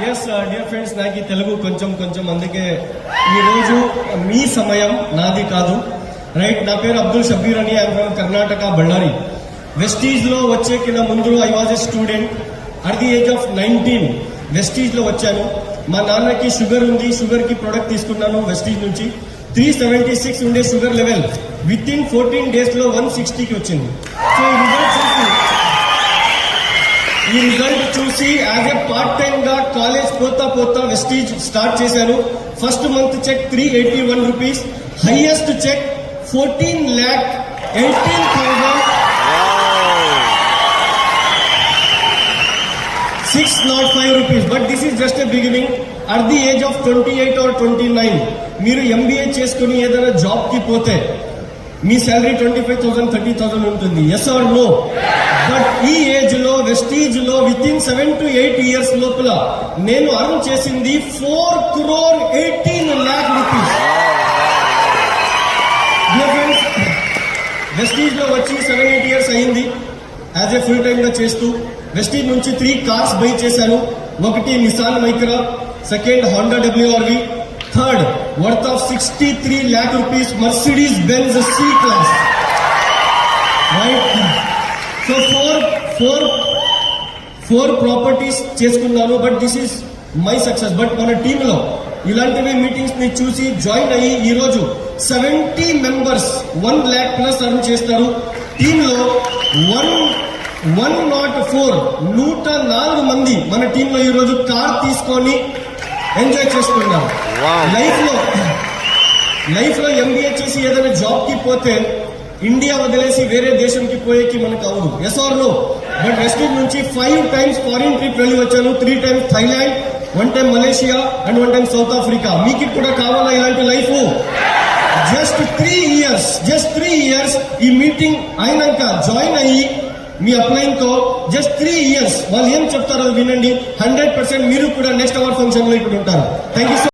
Yes dear friends, నాకు ఈ తెలుగు కొంచెం అందుకే ఈరోజు మీ సమయం నాది కాదు. రైట్, నా పేరు అబ్దుల్ షబీర్ అని, I'm from Karnataka, Ballari. Vestige లో వచ్చే కింద ముందు I was a student. At the age of 19 Vestige లో వచ్చాను. మా నాన్నకి షుగర్ ఉంది, షుగర్ కి ప్రొడక్ట్ తీసుకున్నాను వెస్టీజ్ నుంచి. 376 ఉండే sugar level within 14 days లో 160కి వచ్చింది. సో ఈ రిజల్ట్ చూసి యాజ్ ఎ పార్ట్ టైమ్ గా కాలేజ్ పోతా వెస్టీజ్ స్టార్ట్ చేశాను. First month check 381 rupees, highest check 14,18,605 rupees. But this is just a beginning. At the age of 28 or 29 మీరు MBA చేసుకుని ఏదైనా జాబ్ కి పోతే మీ శాలరీ 25,000 30,000 ఉంటుంది. Yes or no? బట్ ఈ ఏజ్ లో వెస్టీజ్ లో విత్ ఇన్ 7 to 8 years లోపల నేను అర్న్ చేసింది 4,18,00,000 రూపీస్. వెస్టీజ్ లో వచ్చి 7-8 years అయింది యాజ్ ఏ ఫుల్ టైమ్ గా చేస్తూ. వెస్టీజ్ నుంచి 3 cars బై చేశాను. ఒకటి Nissan Micra, second Honda WRV, third worth of 63 lakh rupees Mercedes Benz C class. Right, so four properties చేసుకున్నాను. But this is my success. But మన టీంలో ఇలాంటివి meetings ని చూసి జాయిన్ అయ్యి ఈ రోజు 70 members 1 lakh plus అర్న్ చేస్తారు. టీంలో 104 మంది మన టీంలో ఈ రోజు కార్ తీసుకొని ఎంజాయ్ చేస్తున్నారు. లైఫ్ లో ఎంబీఏ చేసి ఏదైనా జాబ్ కి పోతే ఇండియా వదిలేసి వేరే దేశంకి పోయేకి మనకు అవదు. Yes or no? But Vestige నుంచి 5 times ఫారిన్ ట్రిప్ వెళ్ళి వచ్చాను. 3 times Thailand, 1 time Malaysia and 1 time South Africa. మీకు కూడా కావాలా ఇలాంటి లైఫ్? జస్ట్ 3 years ఈ మీటింగ్ అయినాక జాయిన్ అయ్యి మీ అప్లైన్ తో జస్ట్ 3 years వాళ్ళు ఏం చెప్తారో వినండి. 100% మీరు కూడా నెక్స్ట్ అవర్ ఫంక్షన్ లో ఇప్పుడు ఉంటారు. Thank you.